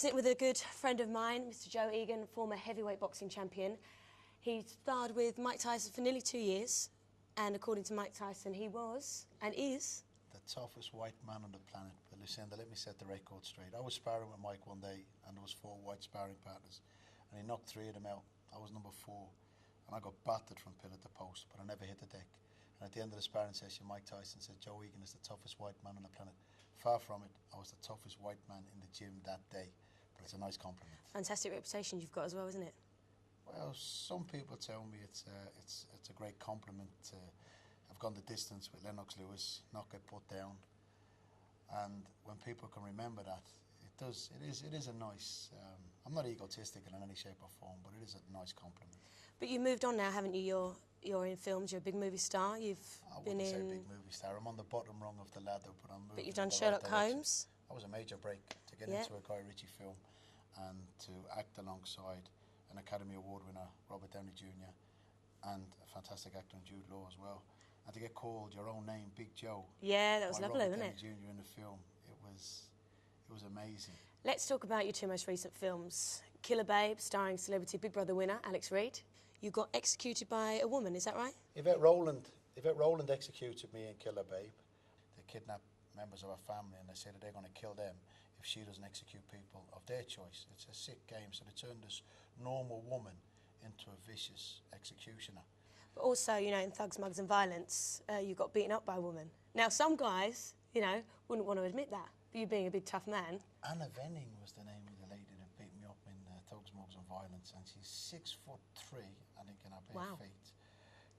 sitting with a good friend of mine, Mr. Joe Egan, former heavyweight boxing champion. He starred with Mike Tyson for nearly 2 years, and according to Mike Tyson, he was, and is... the toughest white man on the planet. But Lucinda, let me set the record straight. I was sparring with Mike one day, and there was 4 white sparring partners, and he knocked 3 of them out. I was number 4, and I got battered from pillar to post, but I never hit the deck. And at the end of the sparring session, Mike Tyson said, Joe Egan is the toughest white man on the planet. Far from it, I was the toughest white man in the gym that day. But it's a nice compliment. Fantastic reputation you've got as well, isn't it? Well, some people tell me it's a great compliment. I've gone the distance with Lennox Lewis, not get put down. And when people can remember that, it is a nice, I'm not egotistic in any shape or form, but it is a nice compliment. But you moved on now, haven't you? You're in films, you're a big movie star. I wouldn't say big movie star. I'm on the bottom rung of the ladder, but I'm moving. But you've done Sherlock Holmes. That was a major break to get into a Guy Ritchie film and to act alongside an Academy Award winner, Robert Downey Jr., and a fantastic actor in Jude Law as well. And to get called your own name, Big Joe. Yeah, that was lovely, wasn't it? Robert Downey Jr. in the film. It was amazing. Let's talk about your 2 most recent films. Killer Babe, starring celebrity Big Brother winner Alex Reid. You got executed by a woman, is that right? Yvette Rowland executed me in Killer Babe. They kidnapped members of her family and they said that they're going to kill them if she doesn't execute people of their choice. It's a sick game, so they turned this normal woman into a vicious executioner. But also, you know, in Thugs, Mugs and Violence, you got beaten up by a woman. Now, some guys, you know, wouldn't want to admit that, but you being a big tough man. Anna Venning was the name of the lady that beat me up in Thugs, Mugs and Violence, and she's 6'3", I think, in her bare feet.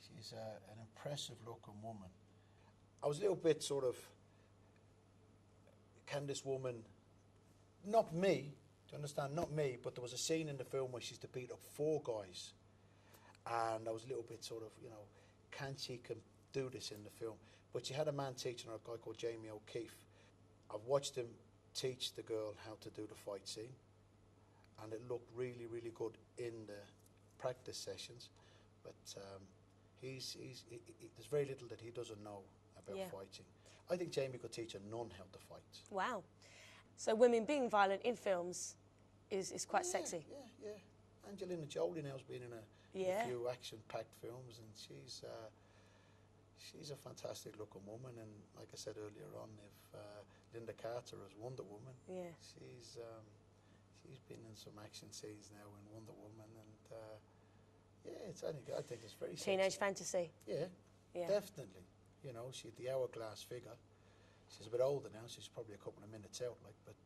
She's an impressive-looking woman. I was a little bit sort of, can this woman, not me, do you understand, not me, but there was a scene in the film where she's to beat up 4 guys. And I was a little bit sort of, you know, can she do this in the film? But she had a man teaching her, a guy called Jamie O'Keefe. I've watched him teach the girl how to do the fight scene, and it looked really, really good in the practice sessions. But there's very little that he doesn't know about fighting. I think Jamie could teach a nun how to fight. Wow. So women being violent in films is quite sexy. Yeah. Angelina Jolie now's been in a few action-packed films, and she's a fantastic-looking woman. And like I said earlier on, if Linda Carter as Wonder Woman, she's been in some action scenes now in Wonder Woman, and I think it's very teenage sexy. Fantasy. Yeah, definitely. You know, she's the hourglass figure. She's a bit older now. She's probably a couple of minutes out, like. But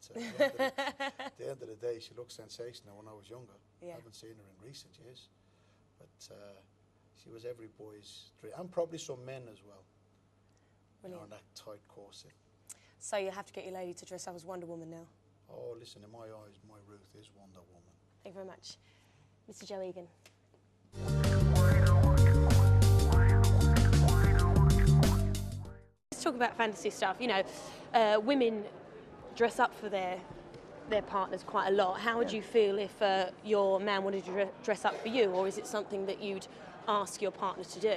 at the end of the day, she looks sensational. When I was younger, I haven't seen her in recent years, but she was every boy's dream, and probably some men as well. You know, in that tight corset. So you have to get your lady to dress up as Wonder Woman now. Oh, listen, in my eyes, my Ruth is Wonder Woman. Thank you very much, Mr. Joe Egan. Let's talk about fantasy stuff. You know, women dress up for their partners quite a lot. How would you feel if your man wanted to dress up for you, or is it something that you'd ask your partner to do?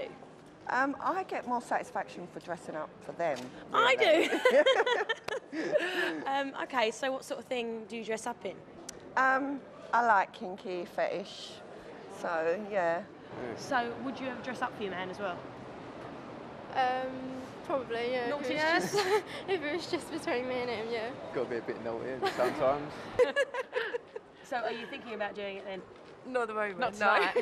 I get more satisfaction for dressing up for them. I do. Okay, so what sort of thing do you dress up in? I like kinky, fetish, so yeah. So would you ever dress up for your man as well? Probably, yeah. Naughty If it was just between me and him, yeah. Got to be a bit naughty sometimes. So are you thinking about doing it then? Not at the moment. Not tonight.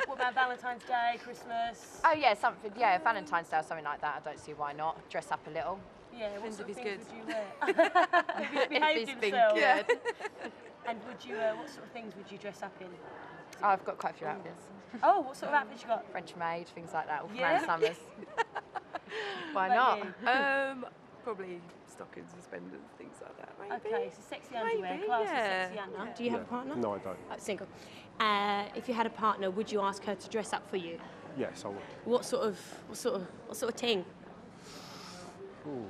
What about Valentine's Day, Christmas? Oh yeah, something. Yeah, Valentine's Day or something like that. I don't see why not. Dress up a little. Yeah, what sort of things would you wear? If he's been good. And would you? What sort of things would you dress up in? Oh, I've got quite a few outfits. Oh, what sort of outfits you got? French maid, things like that. All around summers. Why not? Probably stockings, suspenders, things like that. Maybe. Okay, so sexy underwear, classy sexy under. Yeah. Do you have a partner? No, I don't. Single. If you had a partner, would you ask her to dress up for you? Yes, I would. What sort of thing? Ooh.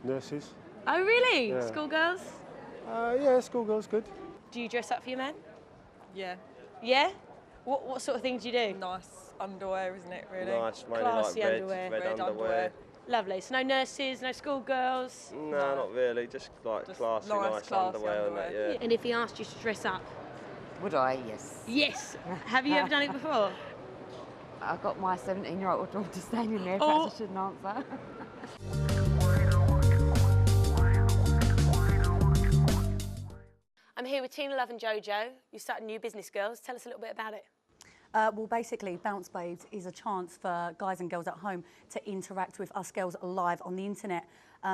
Nurses. Oh really? Yeah. Schoolgirls? Yeah, schoolgirls good. Do you dress up for your man? Yeah. Yeah? What sort of things do you do? Nice underwear, isn't it, really? Nice, mainly classy like underwear. red underwear. Lovely. So no nurses, no schoolgirls. No, not really. Just like Just classy, nice, classy underwear and that. Yeah. And if he asked you to dress up? Would I? Yes. Yes. Have you ever done it before? I got my 17-year-old daughter standing there, Oh. perhaps I shouldn't answer. I'm here with Tina Love and Jojo. You started New Business Girls. Tell us a little bit about it. Well, basically, Bounce Babes is a chance for guys and girls at home to interact with us girls live on the internet.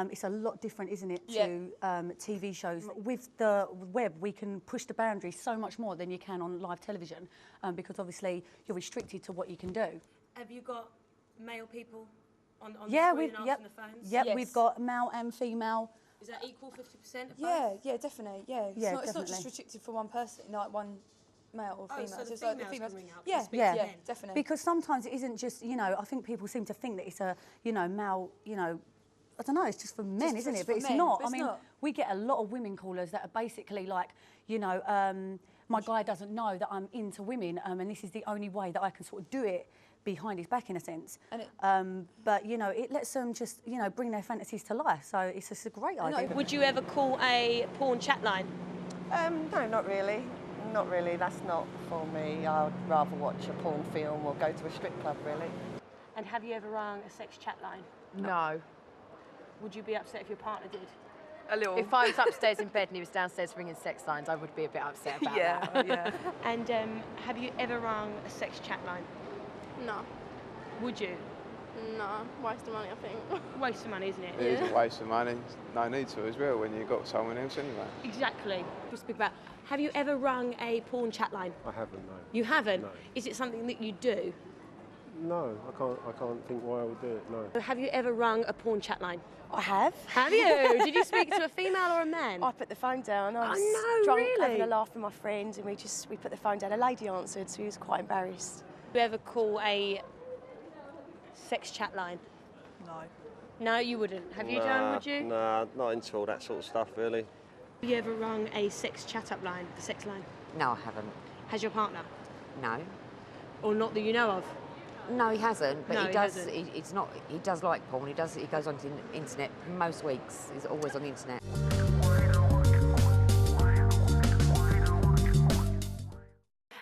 It's a lot different, isn't it, to TV shows. With the web, we can push the boundaries so much more than you can on live television, because obviously you're restricted to what you can do. Have you got male people on the Yeah, screen and answering the phones? Yep, we've got male and female. Is that equal, 50% of Yeah, both? yeah, definitely. Yeah, it's, Yeah, not, it's not definitely. just restricted for one person, like one male or female. so the it's like females can ring up and Yeah, speak yeah, to yeah, men. definitely. Because sometimes it isn't just, you know, I think people seem to think that it's a, you know, male, you know, I don't know, it's just for men, isn't it? But it's not. I mean, we get a lot of women callers that are basically like, you know, my guy doesn't know that I'm into women, and this is the only way that I can sort of do it behind his back in a sense. And but, you know, it lets them just, you know, bring their fantasies to life. So it's just a great idea. Would you ever call a porn chat line? No, not really. Not really. That's not for me. I'd rather watch a porn film or go to a strip club, really. And have you ever rung a sex chat line? No. Would you be upset if your partner did? A little. If I was upstairs in bed and he was downstairs ringing sex lines, I would be a bit upset about that. Yeah. And have you ever rung a sex chat line? No. Would you? No. Waste of money, I think. Waste of money, isn't it? It is a waste of money. No need to as well when you've got someone else anyway. Exactly. We'll speak about. Have you ever rung a porn chat line? I haven't, no. You haven't? No. Is it something that you do? No, I can't think why I would do it, no. Have you ever rung a porn chat line? I have. Have you? Did you speak to a female or a man? I put the phone down. I was no, drunk, really? having a laugh with my friend, and we put the phone down. A lady answered, so he was quite embarrassed. Do you ever call a sex chat line? no. No, you wouldn't. Have you done, would you? Nah, not into all that sort of stuff, really. Have you ever rung a sex chat up line, a sex line? No, I haven't. Has your partner? No. Or not that you know of? No, he hasn't. But No, he he does. hasn't. It's not. He does like porn. He does. He goes on to the internet most weeks. He's always on the internet.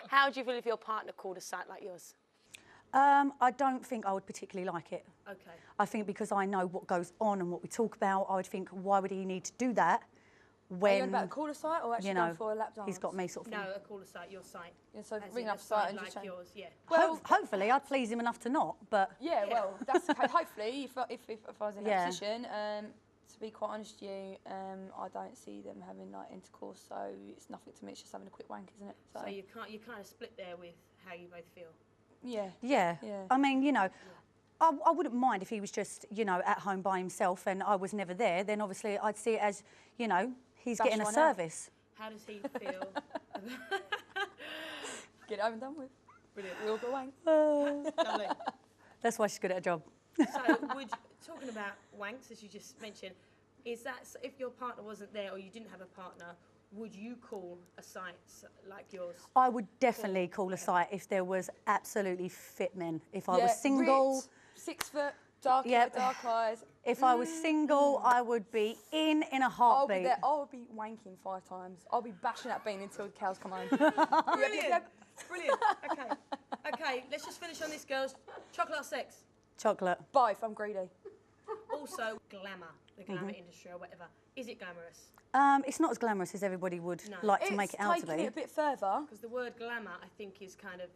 How do you feel if your partner called a site like yours? I don't think I would particularly like it. Okay. I think because I know what goes on and what we talk about, I would think, why would he need to do that Are you when, on about a caller site or actually you going know, for a lap dance? he's got me sort of thing. No, a caller site, your site. Yeah, so As ring in up a site and like just change. yours, yeah. Well, Hopefully, I'd please him enough to not, but... yeah, well, that's okay. Hopefully, if I was in that Yeah. position, to be quite honest with you, I don't see them having like intercourse, so it's nothing to me. It's just having a quick wank, isn't it? So you kind of split there with how you both feel. Yeah. Yeah. Yeah. I mean, you know, I wouldn't mind if he was just, you know, at home by himself and I was never there. Then obviously I'd see it as, you know, he's Dash getting a one out. service. How does he feel? Get it over and done with. Brilliant. We all go wank. Lovely. That's why she's good at a job. So, talking about wanks, as you just mentioned, is that if your partner wasn't there or you didn't have a partner, would you call a site like yours? I would definitely call a site if there was absolutely fit men. If I was single, ripped, 6 foot, dark hair, dark eyes. if I was single, I would be in a I'll heartbeat. be there. I'll be wanking 5 times. I'll be bashing that bean until the cows come home. Brilliant. Brilliant. Okay. Okay, let's just finish on this, girls. Chocolate or sex? Chocolate. Both. I'm greedy. Also, glamour, the glamour industry or whatever. Is it glamorous? It's not as glamorous as everybody would No. like to make it out to taking be. it a bit further. Because the word glamour, I think, is kind of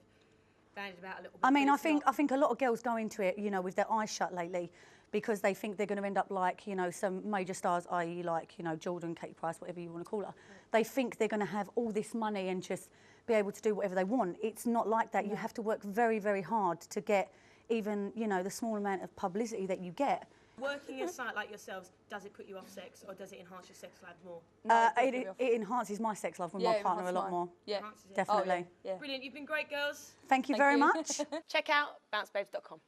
bandied about a little bit. I mean, but I it's think not. a lot of girls go into it, you know, with their eyes shut lately, because they think they're going to end up like, you know, some major stars, i.e., like, you know, Jordan, Katie Price, whatever you want to call her. They think they're going to have all this money and just be able to do whatever they want. It's not like that. You have to work very, very hard to get even, you know, the small amount of publicity that you get. Working a site like yourselves, does it put you off sex or does it enhance your sex life more? No, It enhances my sex life with my partner a lot more. Yeah, Enhances it. Definitely. Oh, yeah. Brilliant, you've been great, girls. Thank you very much. Check out bouncebabes.com.